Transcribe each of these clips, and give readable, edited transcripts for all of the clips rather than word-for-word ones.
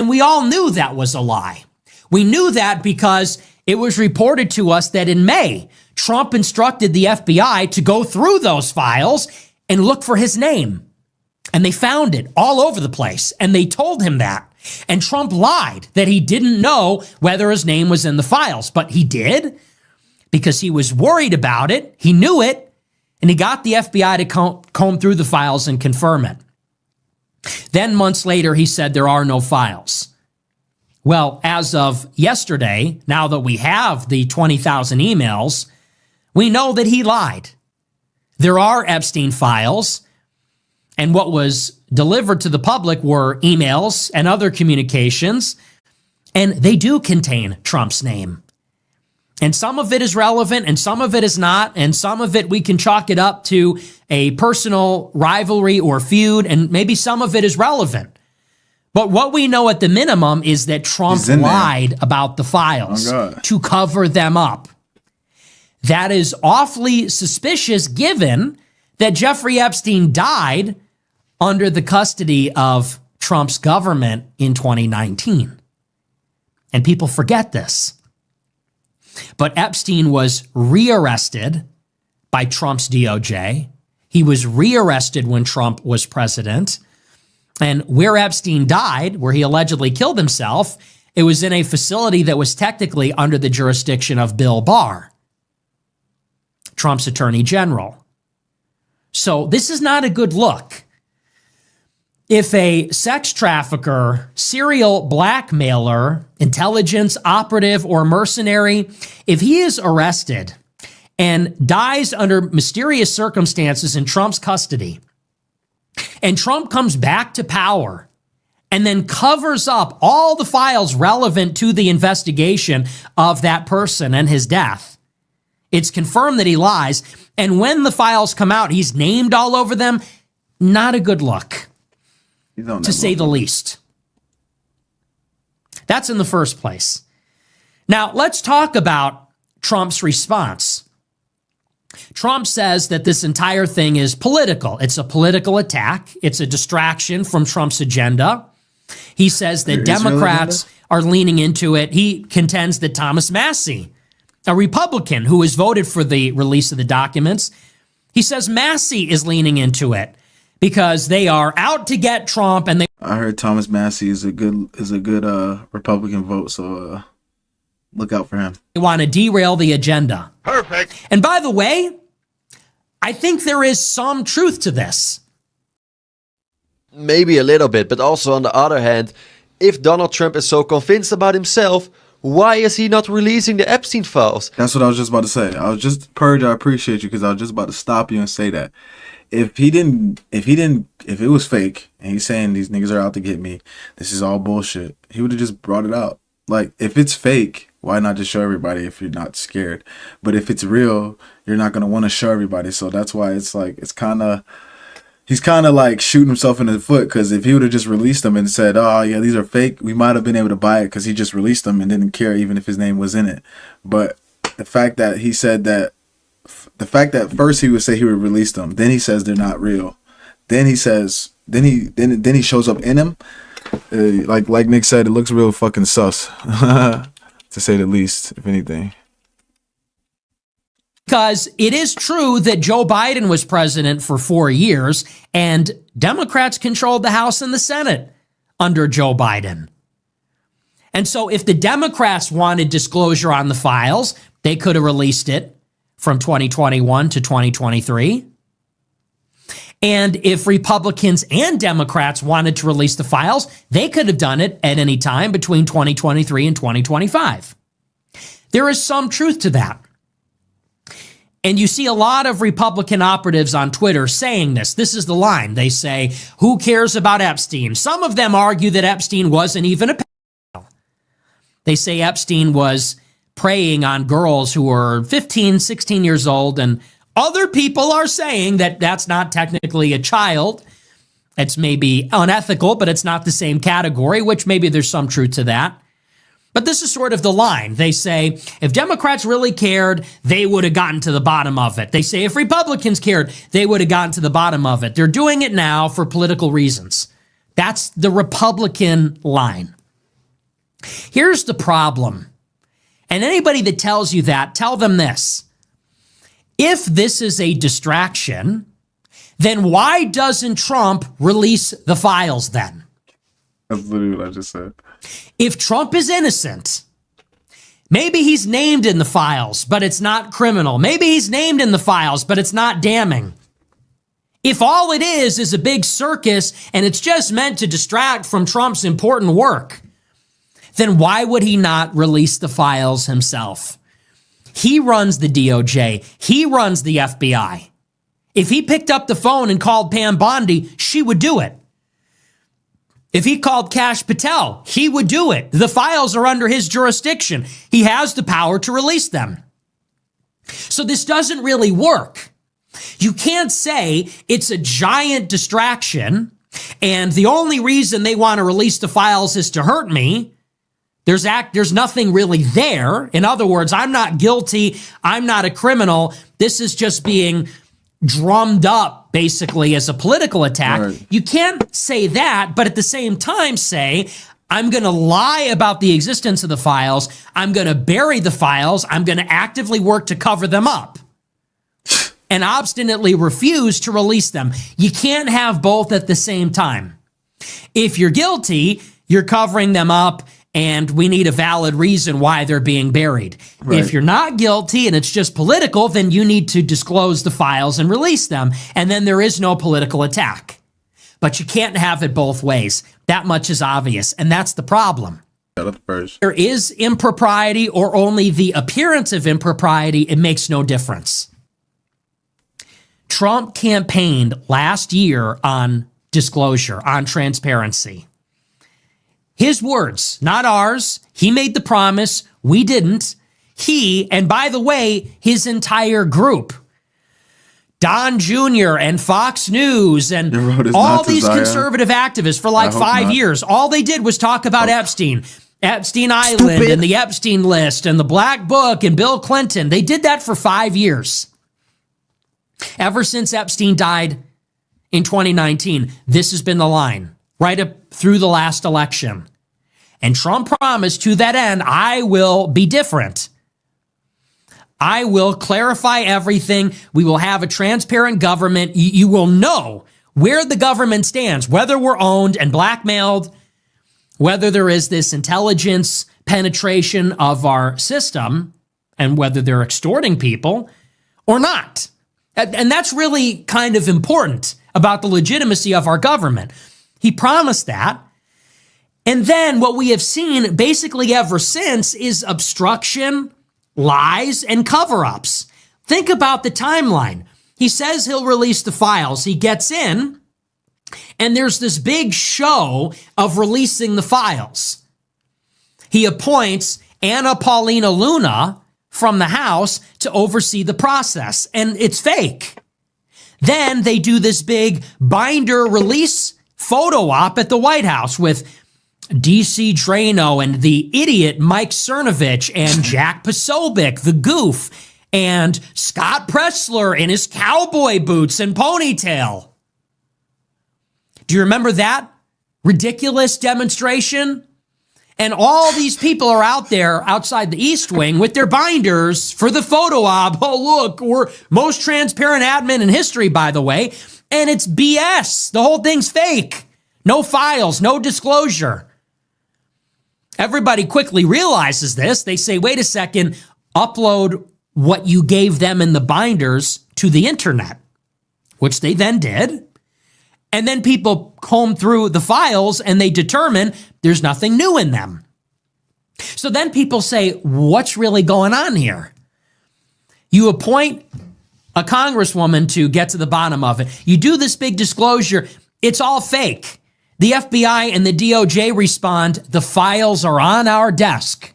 And we all knew that was a lie. We knew that because it was reported to us that in May, Trump instructed the FBI to go through those files and look for his name. And they found it all over the place. And they told him that. And Trump lied that he didn't know whether his name was in the files. But he did because he was worried about it. He knew it. And he got the FBI to comb through the files and confirm it. Then months later, he said there are no files. Well, as of yesterday, now that we have the 20,000 emails, we know that he lied. There are Epstein files, and what was delivered to the public were emails and other communications, and they do contain Trump's name. And some of it is relevant, and some of it is not, and some of it we can chalk it up to a personal rivalry or feud, and maybe some of it is relevant. But what we know at the minimum is that Trump lied about the files to cover them up. That is awfully suspicious given that Jeffrey Epstein died under the custody of Trump's government in 2019. And people forget this. But Epstein was rearrested by Trump's DOJ. He was rearrested when Trump was president. And where Epstein died, where he allegedly killed himself, it was in a facility that was technically under the jurisdiction of Bill Barr, Trump's attorney general. So this is not a good look. If a sex trafficker, serial blackmailer, intelligence operative, or mercenary, if he is arrested and dies under mysterious circumstances in Trump's custody, and Trump comes back to power and then covers up all the files relevant to the investigation of that person and his death, it's confirmed that he lies. And when the files come out, he's named all over them. Not a good look, to say the least. That's in the first place. Now, let's talk about Trump's response. Trump says that this entire thing is political. It's a political attack. It's a distraction from Trump's agenda. He says that Democrats are leaning into it. He contends that Thomas Massie, a Republican who has voted for the release of the documents, he says Massie is leaning into it because they are out to get Trump. And I heard Thomas Massie is a good Republican vote, so look out for him. They want to derail the agenda. Perfect. And by the way, I think there is some truth to this. Maybe a little bit, but also on the other hand, if Donald Trump is so convinced about himself, why is he not releasing the Epstein files? That's what I was just about to say. Purge, I appreciate you because I was just about to stop you and say that. If it was fake and he's saying these niggas are out to get me, this is all bullshit, he would have just brought it out. Like, if it's fake, why not just show everybody if you're not scared? But if it's real, you're not going to want to show everybody. So that's why it's like, he's kind of like shooting himself in the foot, because if he would have just released them and said, oh yeah, these are fake, we might have been able to buy it because he just released them and didn't care even if his name was in it. But the fact that he said that, first he would say he would release them, then he says they're not real, then he says, then he shows up in them, like Nick said, it looks real fucking sus, to say the least, if anything. Because it is true that Joe Biden was president for 4 years and Democrats controlled the House and the Senate under Joe Biden. And so if the Democrats wanted disclosure on the files, they could have released it from 2021 to 2023. And if Republicans and Democrats wanted to release the files, they could have done it at any time between 2023 and 2025. There is some truth to that. And you see a lot of Republican operatives on Twitter saying this. This is the line. They say, who cares about Epstein? Some of them argue that Epstein wasn't even a pedophile. They say Epstein was preying on girls who were 15, 16 years old, and other people are saying that that's not technically a child. It's maybe unethical, but it's not the same category, which maybe there's some truth to that. But this is sort of the line. They say, if Democrats really cared, they would have gotten to the bottom of it. They say, if Republicans cared, they would have gotten to the bottom of it. They're doing it now for political reasons. That's the Republican line. Here's the problem. And anybody that tells you that, tell them this. If this is a distraction, then why doesn't Trump release the files then? That's literally what I just said. If Trump is innocent, maybe he's named in the files, but it's not criminal. Maybe he's named in the files, but it's not damning. If all it is a big circus and it's just meant to distract from Trump's important work, then why would he not release the files himself? He runs the DOJ. He runs the FBI. If he picked up the phone and called Pam Bondi, she would do it. If he called Kash Patel, he would do it. The files are under his jurisdiction. He has the power to release them. So this doesn't really work. You can't say it's a giant distraction and the only reason they want to release the files is to hurt me. There's nothing really there. In other words, I'm not guilty. I'm not a criminal. This is just being drummed up basically as a political attack. Right. You can't say that, but at the same time say, I'm going to lie about the existence of the files. I'm going to bury the files. I'm going to actively work to cover them up and obstinately refuse to release them. You can't have both at the same time. If you're guilty, you're covering them up and we need a valid reason why they're being buried. Right. If you're not guilty and it's just political, then you need to disclose the files and release them. And then there is no political attack. But you can't have it both ways. That much is obvious. And that's the problem. Shut up first. There is impropriety or only the appearance of impropriety. It makes no difference. Trump campaigned last year on disclosure, on transparency. His words, not ours. He made the promise. We didn't. He, and by the way, his entire group, Don Jr. and Fox News and Your road is all not to these Zion. conservative activists for I like hope 5 not. years, all they did was talk about Epstein Island Stupid. and the Epstein list and the Black Book and Bill Clinton. They did that for 5 years. Ever since Epstein died in 2019, this has been the line right up through the last election. And Trump promised to that end, I will be different. I will clarify everything. We will have a transparent government. You will know where the government stands, whether we're owned and blackmailed, whether there is this intelligence penetration of our system, and whether they're extorting people or not. And that's really kind of important about the legitimacy of our government. He promised that. And then what we have seen basically ever since is obstruction, lies, and cover-ups. Think about the timeline. He says he'll release the files. He gets in, and there's this big show of releasing the files. He appoints Anna Paulina Luna from the House to oversee the process, and it's fake. Then they do this big binder release photo op at the White House with DC Drano and the idiot Mike Cernovich and Jack Posobiec, the goof, and Scott Pressler in his cowboy boots and ponytail. Do you remember that ridiculous demonstration? And all these people are out there outside the East Wing with their binders for the photo op. Oh, look, we're most transparent admin in history, by the way. And it's BS. The whole thing's fake. No files, no disclosure. Everybody quickly realizes this. They say, wait a second, upload what you gave them in the binders to the internet, which they then did. And then people comb through the files and they determine there's nothing new in them. So then people say, what's really going on here? You appoint a congresswoman to get to the bottom of it. You do this big disclosure. It's all fake. The FBI and the DOJ respond, the files are on our desk.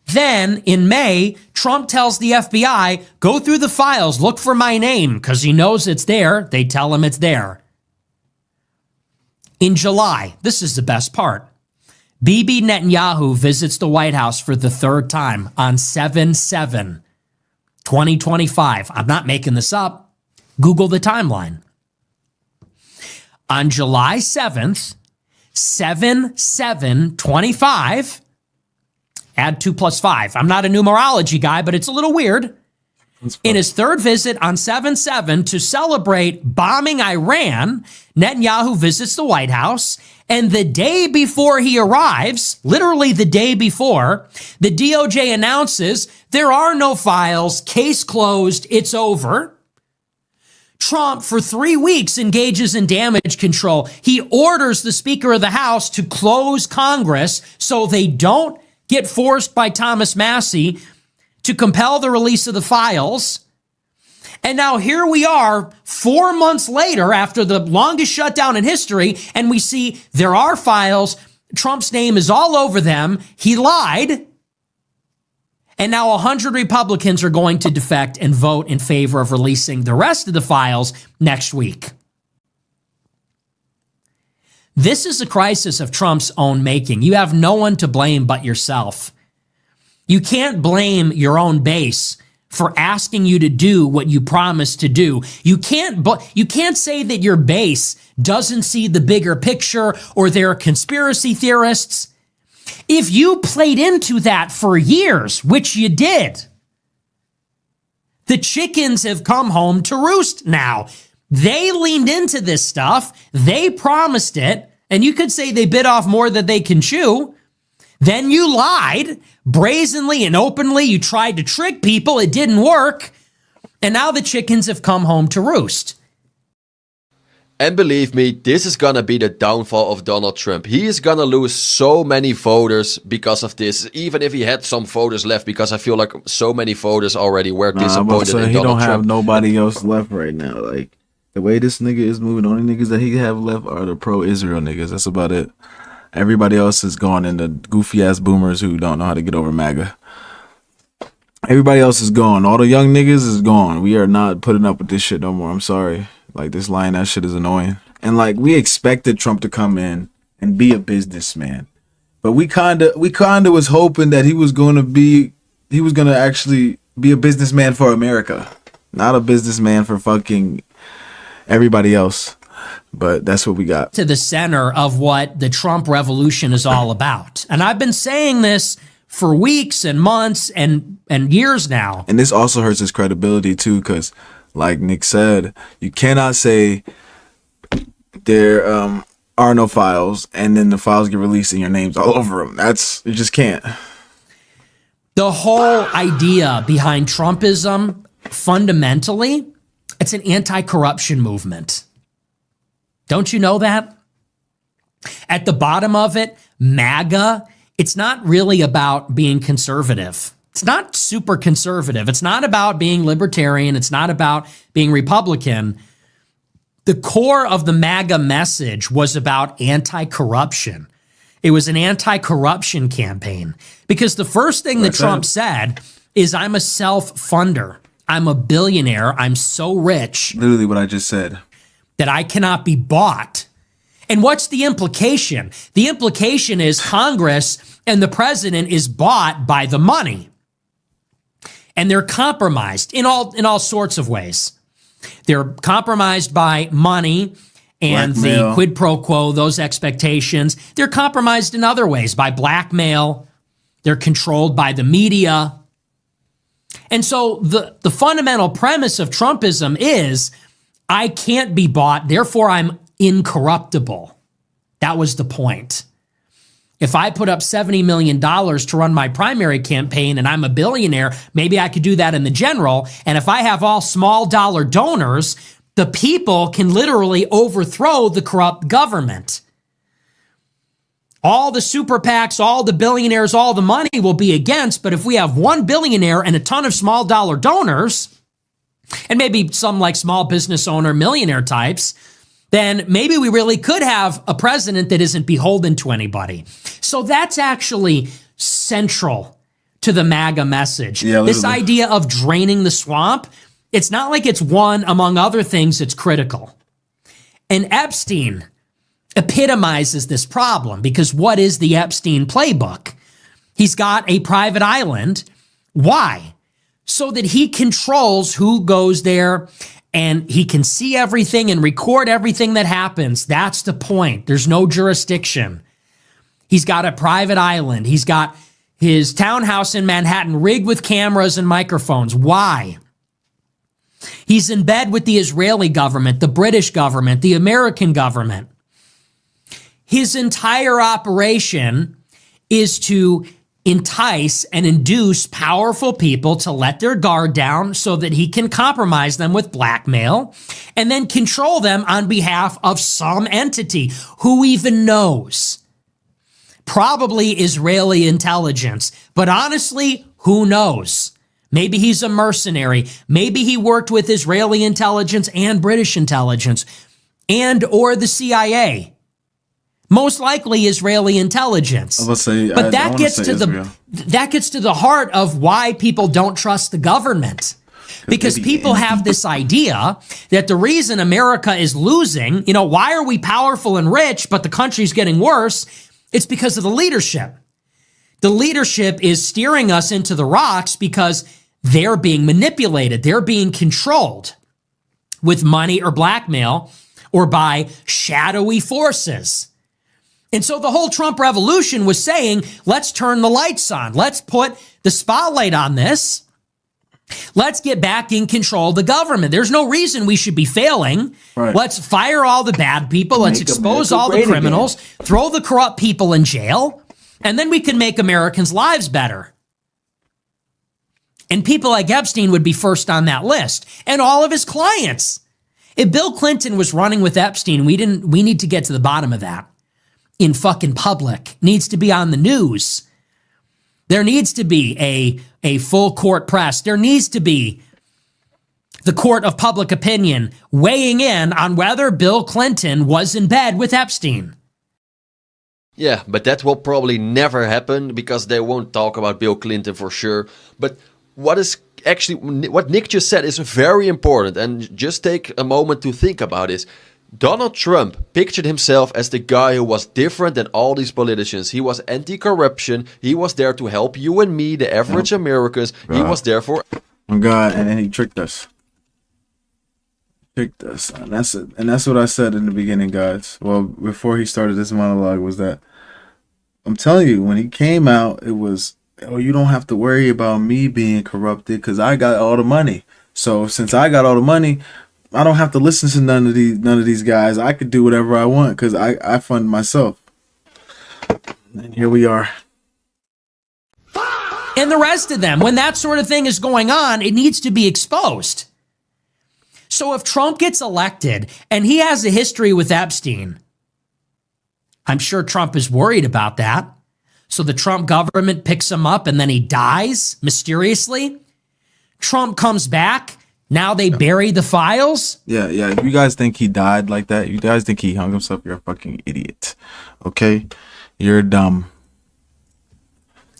Then in May, Trump tells the FBI, go through the files, look for my name, because he knows it's there. They tell him it's there. In July, this is the best part, Bibi Netanyahu visits the White House for the third time on 7/7/2025. I'm not making this up. Google the timeline. On July 7th, 7/7/25, Add 2 plus 5. I'm not a numerology guy, but it's a little weird. In his third visit on 7/7 to celebrate bombing Iran, Netanyahu visits the White House. And the day before he arrives, literally the day before, the DOJ announces there are no files, case closed, it's over. Trump, for 3 weeks, engages in damage control. He orders the Speaker of the House to close Congress so they don't get forced by Thomas Massie to compel the release of the files. And now here we are 4 months later after the longest shutdown in history, and we see there are files. Trump's name is all over them. He lied. And now 100 Republicans are going to defect and vote in favor of releasing the rest of the files next week. This is a crisis of Trump's own making. You have no one to blame but yourself. You can't blame your own base for asking you to do what you promised to do. You can't say that your base doesn't see the bigger picture or they're conspiracy theorists. If you played into that for years, which you did, the chickens have come home to roost now. They leaned into this stuff. They promised it. And you could say they bit off more than they can chew. Then you lied brazenly and openly. You tried to trick people. It didn't work. And now the chickens have come home to roost. And believe me, this is gonna be the downfall of Donald Trump. He is gonna lose so many voters because of this. Even if he had some voters left, because I feel like so many voters already were disappointed in he Donald don't have Trump. nobody else left right now. Like, the way this nigga is moving, the only niggas that he have left are the pro-Israel niggas. That's about it. Everybody else is gone, and the goofy-ass boomers who don't know how to get over MAGA. Everybody else is gone. All the young niggas is gone. We are not putting up with this shit no more. I'm sorry. Like, this lying ass shit is annoying. And like, we expected Trump to come in and be a businessman. But we kinda was hoping that he was gonna actually be a businessman for America. Not a businessman for fucking everybody else. But that's what we got. To the center of what the Trump revolution is all about. And I've been saying this for weeks and months and years now. And this also hurts his credibility too, because like Nick said, you cannot say there are no files and then the files get released and your name's all over them. You just can't. The whole idea behind Trumpism, fundamentally, it's an anti-corruption movement. Don't you know that? At the bottom of it, MAGA, it's not really about being conservative. It's not super conservative. It's not about being libertarian. It's not about being Republican. The core of the MAGA message was about anti-corruption. It was an anti-corruption campaign because the first thing that Trump said is, I'm a self-funder. I'm a billionaire. I'm so rich. Literally what I just said. That I cannot be bought. And what's the implication? The implication is Congress and the president is bought by the money. And they're compromised in all sorts of ways. They're compromised by money and blackmail. The quid pro quo, those expectations. They're compromised in other ways by blackmail. They're controlled by the media. And so the fundamental premise of Trumpism is, I can't be bought, therefore I'm incorruptible. That was the point. If I put up $70 million to run my primary campaign and I'm a billionaire, maybe I could do that in the general. And if I have all small dollar donors, the people can literally overthrow the corrupt government. All the super PACs, all the billionaires, all the money will be against. But if we have one billionaire and a ton of small dollar donors, and maybe some like small business owner, millionaire types, then maybe we really could have a president that isn't beholden to anybody. So that's actually central to the MAGA message. Yeah, this idea of draining the swamp, it's not like it's one among other things that's critical. And Epstein epitomizes this problem because what is the Epstein playbook? He's got a private island. Why? So that he controls who goes there and he can see everything and record everything that happens. That's the point. There's no jurisdiction. He's got a private island. He's got his townhouse in Manhattan rigged with cameras and microphones. Why? He's in bed with the Israeli government, the British government, the American government. His entire operation is to entice and induce powerful people to let their guard down so that he can compromise them with blackmail and then control them on behalf of some entity. Who even knows? Probably Israeli intelligence. But honestly, who knows? Maybe he's a mercenary. Maybe he worked with Israeli intelligence and British intelligence and or the CIA. Most likely Israeli intelligence. I was say, but that gets to Israel. that gets to the heart of why people don't trust the government. Because people have this idea that the reason America is losing, why are we powerful and rich, but the country's getting worse? It's because of the leadership. The leadership is steering us into the rocks because they're being manipulated. They're being controlled with money or blackmail or by shadowy forces. And so the whole Trump revolution was saying, let's turn the lights on. Let's put the spotlight on this. Let's get back in control of the government. There's no reason we should be failing. Right. Let's fire all the bad people. Let's expose all the criminals, throw the corrupt people in jail, and then we can make Americans' lives better. And people like Epstein would be first on that list, and all of his clients. If Bill Clinton was running with Epstein, we need to get to the bottom of that. In fucking public, needs to be on the news. There needs to be a full court press. There needs to be the court of public opinion weighing in on whether Bill Clinton was in bed with Epstein. Yeah, but that will probably never happen because they won't talk about Bill Clinton for sure. But what Nick just said is very important, and just take a moment to think about this. Donald Trump pictured himself as the guy who was different than all these politicians. He was anti-corruption. He was there to help you and me, the average Americans. He was there for... Oh God, and then he tricked us. Tricked us. And that's it. And that's what I said in the beginning, guys. Well, before he started this monologue, was that I'm telling you, when he came out, it was, oh, you don't have to worry about me being corrupted because I got all the money. So since I got all the money, I don't have to listen to none of these guys. I could do whatever I want because I fund myself. And here we are. And the rest of them, when that sort of thing is going on, it needs to be exposed. So if Trump gets elected and he has a history with Epstein, I'm sure Trump is worried about that. So the Trump government picks him up and then he dies mysteriously. Trump comes back. Now they bury the files? Yeah. If you guys think he died like that, you guys think he hung himself, you're a fucking idiot. Okay? You're dumb.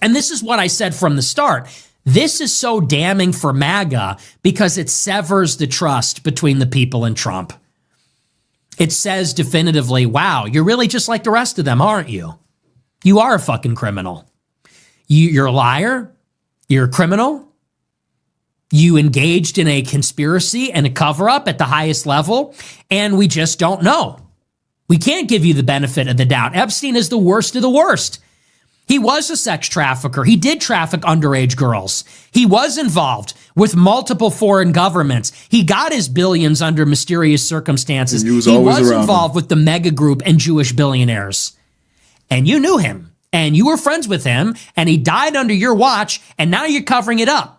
And this is what I said from the start. This is so damning for MAGA because it severs the trust between the people and Trump. It says definitively, wow, you're really just like the rest of them, aren't you? You are a fucking criminal. You're a liar. You're a criminal. You engaged in a conspiracy and a cover-up at the highest level, and we just don't know. We can't give you the benefit of the doubt. Epstein is the worst of the worst. He was a sex trafficker. He did traffic underage girls. He was involved with multiple foreign governments. He got his billions under mysterious circumstances. He was involved with the mega group and Jewish billionaires. And you knew him, and you were friends with him, and he died under your watch, and now you're covering it up.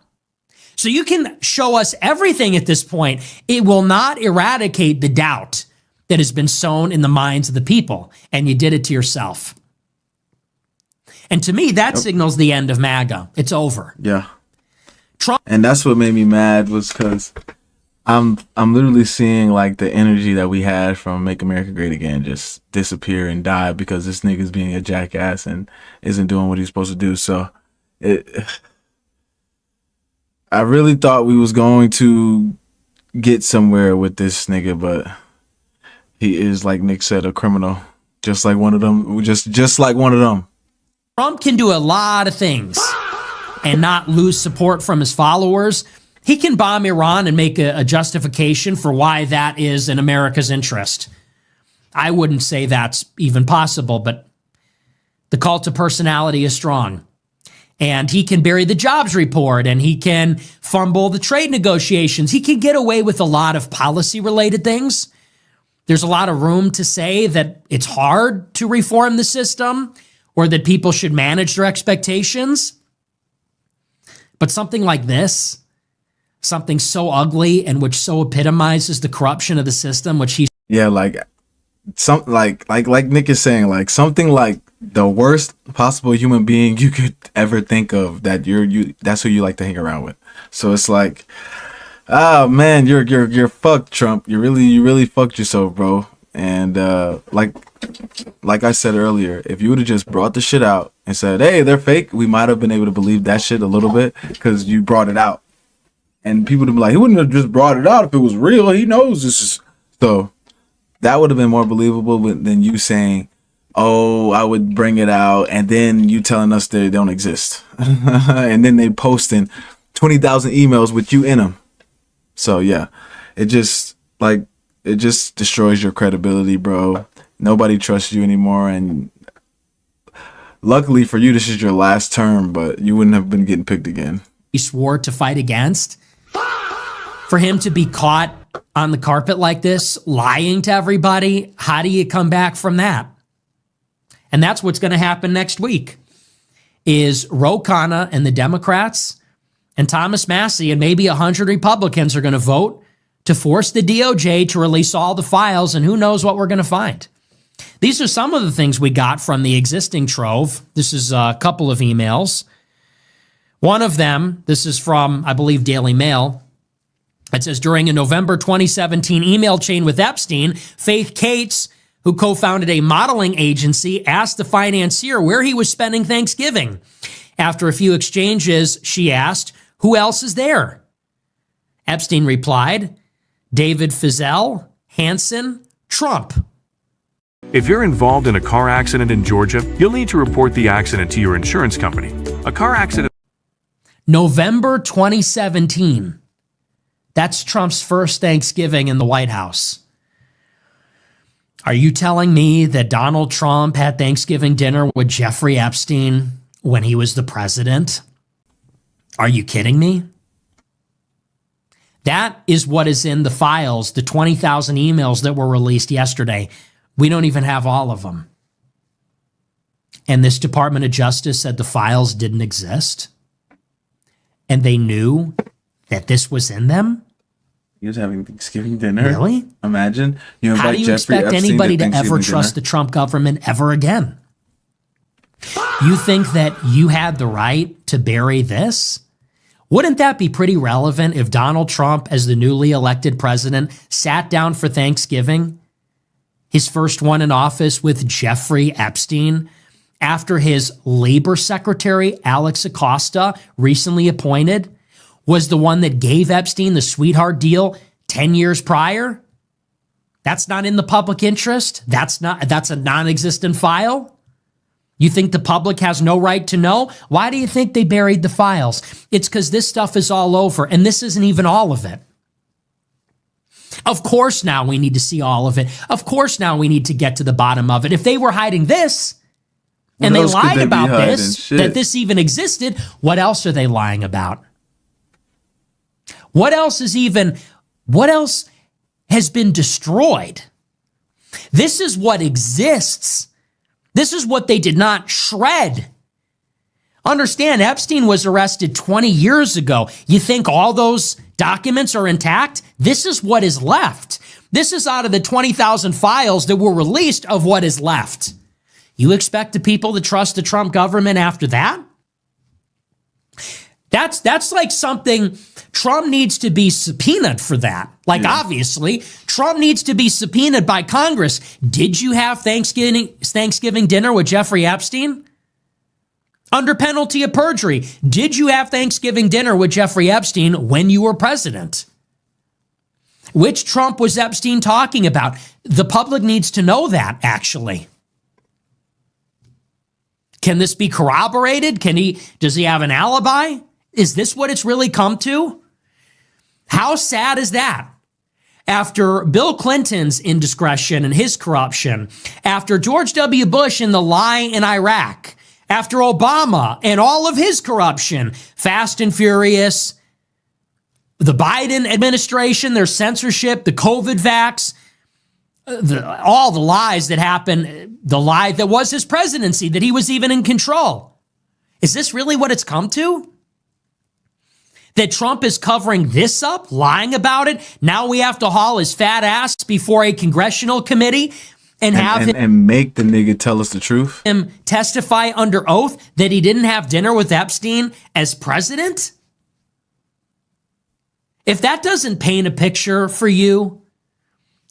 So you can show us everything at this point. It will not eradicate the doubt that has been sown in the minds of the people, and you did it to yourself. And to me, that signals the end of MAGA. It's over. Yeah. Trump. And that's what made me mad was because I'm literally seeing like the energy that we had from Make America Great Again just disappear and die because this nigga's being a jackass and isn't doing what he's supposed to do. So I really thought we was going to get somewhere with this nigga, but he is, like Nick said, a criminal. Just like one of them. Just like one of them. Trump can do a lot of things and not lose support from his followers. He can bomb Iran and make a justification for why that is in America's interest. I wouldn't say that's even possible, but the cult of personality is strong. and he can bury the jobs report, and he can fumble the trade negotiations. He can get away with a lot of policy-related things. There's a lot of room to say that it's hard to reform the system or that people should manage their expectations. But something like this, something so ugly and which so epitomizes the corruption of the system, which he's Yeah, like Nick is saying, like something like the worst possible human being you could ever think of, that that's who you like to hang around with. So it's like, oh man, you're fucked, Trump. You really fucked yourself, bro. And like I said earlier, if you would have just brought the shit out and said, hey, they're fake, we might have been able to believe that shit a little bit because you brought it out. And people would be like, he wouldn't have just brought it out if it was real. He knows this is so. That would have been more believable than you saying, oh, I would bring it out, and then you telling us they don't exist. And then they posting 20,000 emails with you in them. So yeah, it just destroys your credibility, bro. Nobody trusts you anymore, and luckily for you, this is your last term, but you wouldn't have been getting picked again. he swore to fight against. For him to be caught on the carpet like this, lying to everybody, how do you come back from that? And that's what's going to happen next week, is Ro Khanna and the Democrats and Thomas Massie and maybe 100 Republicans are going to vote to force the DOJ to release all the files, and who knows what we're going to find. These are some of the things we got from the existing trove. This is a couple of emails. One of them, this is from, I believe, Daily Mail. It says, during a November 2017 email chain with Epstein, Faith Cates, who co-founded a modeling agency, asked the financier where he was spending Thanksgiving. After a few exchanges, she asked, who else is there? Epstein replied, David Fizell, Hansen, Trump. If you're involved in a car accident in Georgia, you'll need to report the accident to your insurance company. A car accident... November 2017. That's Trump's first Thanksgiving in the White House. Are you telling me that Donald Trump had Thanksgiving dinner with Jeffrey Epstein when he was the president? Are you kidding me? That is what is in the files, the 20,000 emails that were released yesterday. We don't even have all of them. And this Department of Justice said the files didn't exist. And they knew that this was in them? He was having Thanksgiving dinner. Really? Imagine you invite How do you Jeffrey expect Epstein anybody to Thanksgiving ever trust the dinner? Trump government ever again? You think that you had the right to bury this? Wouldn't that be pretty relevant if Donald Trump, as the newly elected president, sat down for Thanksgiving, his first one in office, with Jeffrey Epstein, after his labor secretary, Alex Acosta, recently appointed, was the one that gave Epstein the sweetheart deal 10 years prior? That's not in the public interest. That's a non-existent file. You think the public has no right to know? Why do you think they buried the files? It's because this stuff is all over, and this isn't even all of it. Of course now we need to see all of it. Of course now we need to get to the bottom of it. If they were hiding this, and they lied about this, Shit. that this even existed, what else are they lying about? What else has been destroyed? This is what exists. This is what they did not shred. Understand, Epstein was arrested 20 years ago. You think all those documents are intact? This is what is left. This is out of the 20,000 files that were released of what is left. You expect the people to trust the Trump government after that? That's like something Trump needs to be subpoenaed for that. Obviously, Trump needs to be subpoenaed by Congress. Did you have Thanksgiving dinner with Jeffrey Epstein? Under penalty of perjury, did you have Thanksgiving dinner with Jeffrey Epstein when you were president? Which Trump was Epstein talking about? The public needs to know that, actually. Can this be corroborated? Does he have an alibi? Is this what it's really come to? How sad is that? After Bill Clinton's indiscretion and his corruption, after George W. Bush and the lie in Iraq, after Obama and all of his corruption, Fast and Furious, the Biden administration, their censorship, the COVID vax, all the lies that happened, the lie that was his presidency, that he was even in control. Is this really what it's come to? That Trump is covering this up, lying about it? Now we have to haul his fat ass before a congressional committee and have and make the nigga tell us the truth. him testify under oath that he didn't have dinner with Epstein as president? If that doesn't paint a picture for you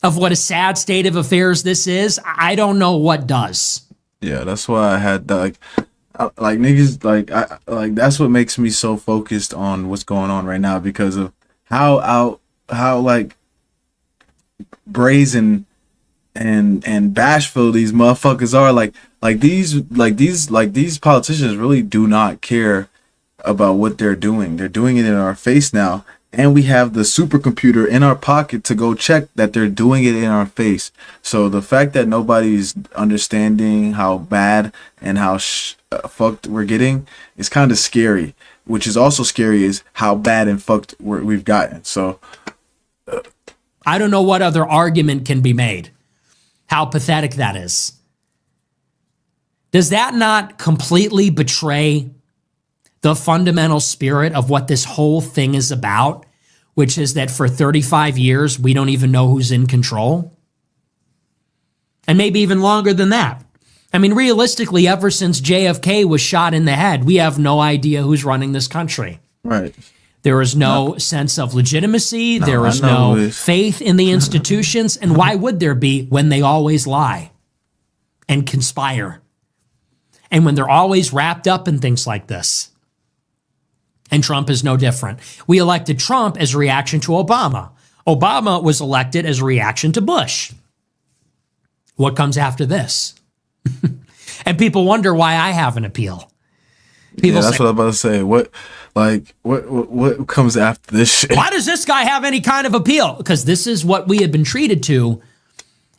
of what a sad state of affairs this is, I don't know what does. Yeah, that's why I had like niggas that's what makes me so focused on what's going on right now, because of how like brazen and bashful these motherfuckers are. Like these politicians really do not care about what they're doing. They're doing it in our face now. And we have the supercomputer in our pocket to go check that they're doing it in our face. So the fact that nobody's understanding how bad and how fucked we're getting is kind of scary. Which is also scary is how bad and fucked we've gotten. So I don't know what other argument can be made. How pathetic that is. Does that not completely betray the fundamental spirit of what this whole thing is about, which is that for 35 years, we don't even know who's in control? And maybe even longer than that. I mean, realistically, ever since JFK was shot in the head, we have no idea who's running this country. right. There is no sense of legitimacy. There is I know no this. faith in the institutions. And why would there be when they always lie and conspire? And when they're always wrapped up in things like this? And Trump is no different. We elected Trump as a reaction to Obama. Obama was elected as a reaction to Bush. What comes after this? And people wonder why I have an appeal. People That's say, what I was about to say. What comes after this shit? why does this guy have any kind of appeal? Because this is what we have been treated to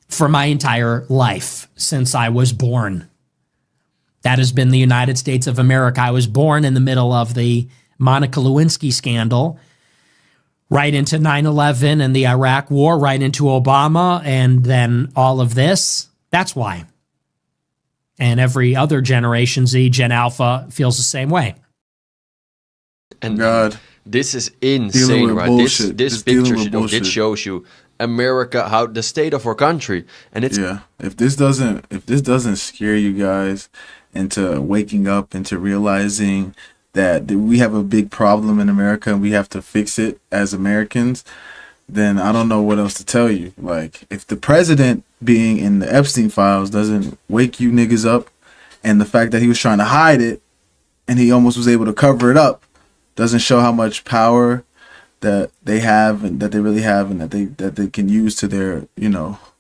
for my entire life since I was born. That has been the United States of America. I was born in the middle of the Monica Lewinsky scandal, right into 9/11 and the Iraq War, right into Obama, and then all of this. That's why. And every other Generation Z, Gen Alpha, feels the same way. And God. this is Dealing insane, with right? bullshit. This Just dealing picture, with you know, bullshit. this shows you America, how the state of our country, and it's Yeah. If this doesn't scare you guys into waking up, into realizing that we have a big problem in America and we have to fix it as Americans, then I don't know what else to tell you. Like, if the president being in the Epstein files doesn't wake you niggas up, and the fact that he was trying to hide it and he almost was able to cover it up doesn't show how much power that they have and that they really have and that they can use to their,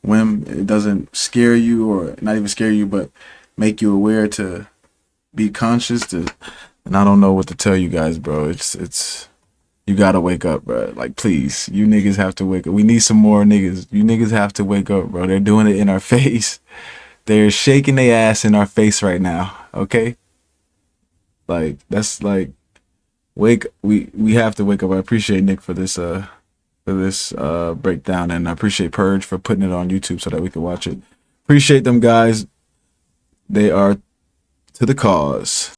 whim. It doesn't scare you, or not even scare you, but make you aware to be conscious to. And I don't know what to tell you guys, bro. It's you gotta wake up, bro. Like, please, you niggas have to wake up. We need some more niggas. You niggas have to wake up, bro. They're doing it in our face. They're shaking their ass in our face right now. Okay, like that's like wake. We have to wake up. I appreciate Nick for this breakdown, and I appreciate Purge for putting it on YouTube so that we can watch it. Appreciate them guys. They are to the cause.